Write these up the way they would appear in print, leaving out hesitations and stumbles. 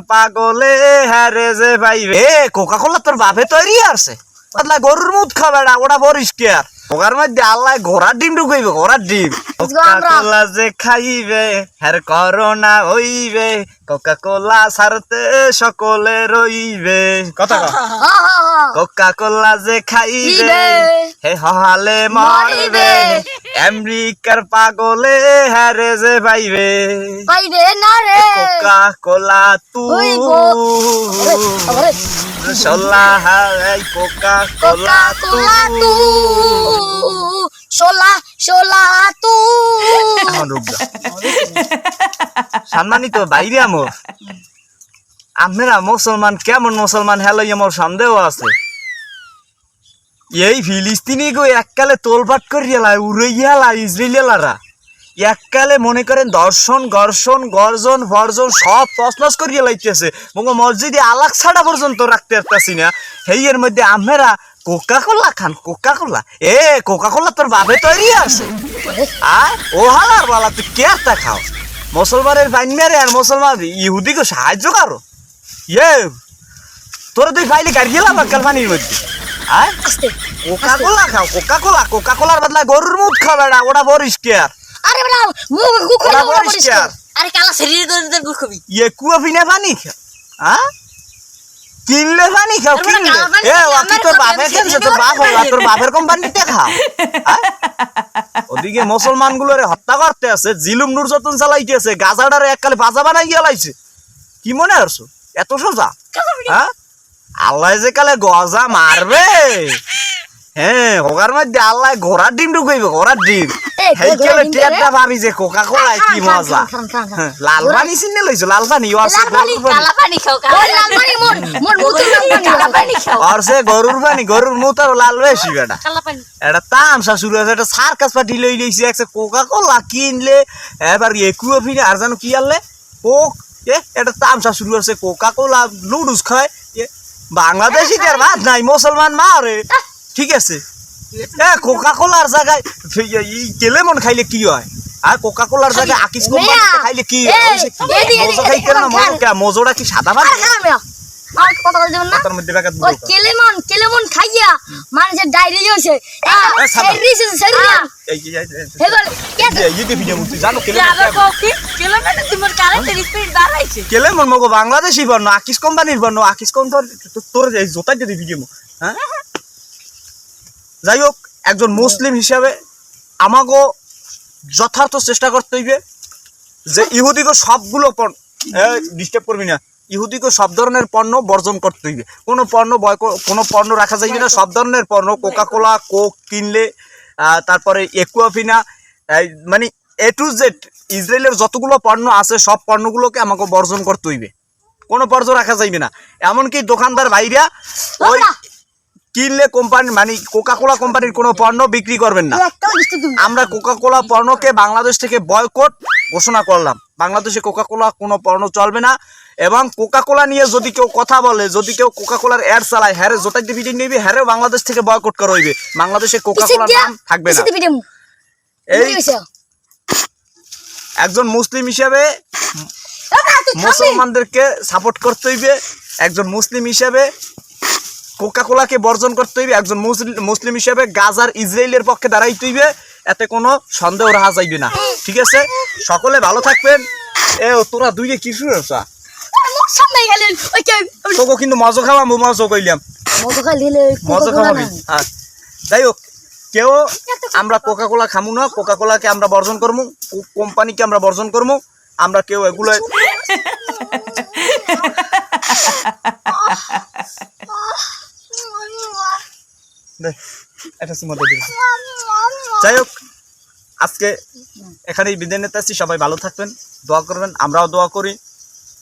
পাগলে হারে যে ভাই এ কোকা কোলা তোর বাপে তৈরি আছে গরুর মুখ খাবে না ওটা পরিষ্কার ওখার মধ্যে আল্লাহ ঘোড়ার ডিম ঢুকাইবে ঘোড়ার ডিম কোকা কোলা যে খাইবে হ্যার করোনা হইবে কোকা কোলা ছাড়তে সকলে রইবে কথা কোকা কোলা যে খাইবে হে হলে মরবে আমেরিকার পাগলে হারে যে পাইবে না রে কোকা কোলা তুই সোলা হাই কোকা কোলা তু সোলা তু সম্মানিত বাইরে আমরা মুসলমান কেমন মুসলমান হেলো আমার সন্দেহ আছে এই ফিলিস্তিনি গো এককালে তোলপাট করিয়ালা উড়াইয়ালা ইসরায়েলিয়ালারা এককালে মনে করেন দর্শন গর্ষণ গর্জন ভর্জন সব তসনস করিয়া লাইতেছে মসজিদে আলাক ছাড়া পর্যন্ত রাখতে পারতাছি না হেইয়ের মধ্যে আমরা কোকা কোলা খান কোকা কোলা কোকা কোলা তোর বাপে তৈরি আছে আর ও হালার বালা তুই কে একটা খাও মুসলমানের বাইন মেরে আর মুসলমান ইহুদিকে সাহায্য করো তোরা তুই পাইলে গাড়ি গেলাম কাল পানির মধ্যে কোকা কোলা খাও কোকা কোলার বদলা গরুর মুখ খাবে না ওটা পরিষ্কার আরে বড় মুখ ওটা পরিষ্কার আরে কালা শরীর করে মুখ খাবি কুয়া পিনে পানি খা কিনলে পানি খাও কিনলে ওকি তোর বাপের খেলছে তোর বাপ হল তোর বাপের কোম্পানিতে খাও ওদিকে মুসলমান গুলোরে হত্যা করতে আছে জিলুম নির্যাতন চালাইতেছে গাজাডারে এককালে বাজা বানাই গেলাইছে কি মনে করছো এত সোজা আল্লাহ যে কালে গজা মারবে হ্যাঁ ওগার মধ্যে আল্লাহ ঘোড়ার ডিম ঢুকাইবে ঘোড়ার ডিম হেইকেলে টেটটা ভাবি যে কোকা কোলায় কি মজা লাল পানি চিনে লইছো লাল পানি কালা পানি খাও লাল পানি মোর মুতে কালা পানি খাও আর সে গরুর মুতার লাল বেশি বেটা কালা পানি এটা তামসা শুরু হয়েছে এটা সার্কাস পার্টি লই লইছে একটা কোকা কোলা কিনলে এবার একুয়া ফিরে আর জানো কি আনলে কোক এটা তামসা শুরু হয়েছে কোকা কোলা নুডলস খায় বাংলাদেশিদের ভাত নাই মুসলমান মারে ঠিক আছে কোকা কোলার জায়গায় কেলেমন খাইলে কি হয় আর কোকা কোলার জায়গায় আকিস কোম্পানিতে খাইলে কি মজা খাই কেন না মজোটা কি সাদা ভাত আর কথা বলতে না তার মধ্যে ব্যাঘাত বল কেলেমন খাইয়া মানুষের ডায়রিয়া হইছে সেরিস হেবল কেটে এই যে ভিডিও মুতি জানো কেলেমন তোমার কারেন্টের স্পিড বাড়াইছে কেলেমন মগো বাংলাদেশি বর্ণ আকিস কোম্পানির বর্ণ আকিস কোম্পানি তোর এই জোতা যদি ভিডিও হ্যাঁ যাই হোক একজন মুসলিম হিসাবে আমাকে যথার্থ চেষ্টা করতে হইবে যে ইহুদিকে সবগুলো ডিস্টার্ব করবি না ইহুদিকে সব ধরনের পণ্য বর্জন করতে হইবে কোনো পণ্য রাখা যাইবে না সব ধরনের পণ্য কোকা কোলা কোক কিনলে তারপরে একুয়াফিনা মানে এ টু জেড ইসরায়েলের যতগুলো পণ্য আছে সব পণ্যগুলোকে আমাকে বর্জন করতে হইবে কোনো বর্জ্য রাখা যাইবে না এমনকি দোকানদার ভাইরা ওই কিনলে কোম্পানি মানে কোকা কোলা কোম্পানির কোনো পণ্য বিক্রি করবেন না আমরা কোকা কোলা পণ্যকে বাংলাদেশ থেকে বয়কট ঘোষণা করলাম বাংলাদেশে কোকা কোলা কোনো পণ্য চলবে না এবং কোকা কোলা নিয়ে যদি কেউ কথা বলে যদি কেউ কোকা কোলার অ্যাড চালায় হ্যারে জোটাই ভিডিও নিবি হ্যারে বাংলাদেশ থেকে বয়কট করা হইবে বাংলাদেশে কোকা কোলার নাম থাকবে না এই একজন মুসলিম হিসেবে মুসলমানদেরকে সাপোর্ট করতে হইবে একজন মুসলিম হিসেবে কোকা কোলাকে বর্জন করতে হইবে একজন মুসলিম হিসেবে গাজার ইসরায়েলের পক্ষে দাঁড়াইতে হইবে এতে কোনো সন্দেহ রাখা যাইবে না ঠিক আছে সকলে ভালো থাকবেন তোরা দুইয়ে কি শুরু হচ্ছে তোকে কিন্তু মজা খাওয়া মজা কইলাম মজা খাওয়াবি যাই হোক কেউ আমরা কোকা কোলা খামু না কোকা কোলাকে আমরা বর্জন করবো কোম্পানিকে আমরা বর্জন করবো আমরা কেউ এগুলো যাই হোক আজকে এখানেই বিদায় নিতে আসছি সবাই ভালো থাকবেন দোয়া করবেন আমরাও দোয়া করি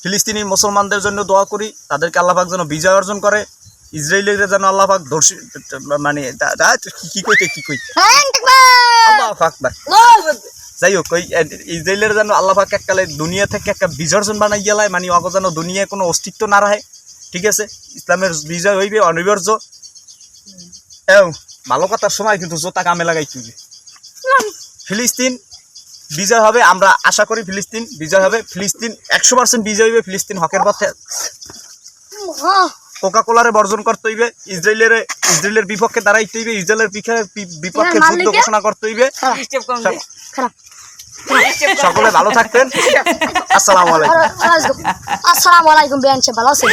ফিলিস্তিনি মুসলমানদের জন্য দোয়া করি তাদেরকে আল্লাহ পাক যেন বিজয় অর্জন করে ইসরায়েলের যেন আল্লাহ পাক মানে কি কই আল্লাহু আকবার যাই হোক ওই ইসরায়েলের যেন আল্লাহ পাক এককালে দুনিয়া থেকে একটা বিসর্জন বানাই গেলায় মানে অগ যেন দুনিয়ায় কোনো অস্তিত্ব না রাখে ঠিক আছে ইসলামের বিজয় হইবে অনিবার্য ভালো কথার সময় কিন্তু জোতা কামে লাগাই তুই ফিলিস্তিন বিজয় হবে, আমরা আশা করি ফিলিস্তিন বিজয় হবে, ফিলিস্তিন 100% বিজয় হবে, ফিলিস্তিন হকের পথে। কোকা কোলারে বর্জন করতে হইবে, ইসরায়েলের বিপক্ষে দাঁড়াইতে হইবে, ইসরায়েলের বিপক্ষে যুদ্ধ ঘোষণা করতে হইবে। সকলে ভালো থাকবেন। আসসালামু আলাইকুম। আসসালামু আলাইকুম, বেঞ্চে ভালো আছেন?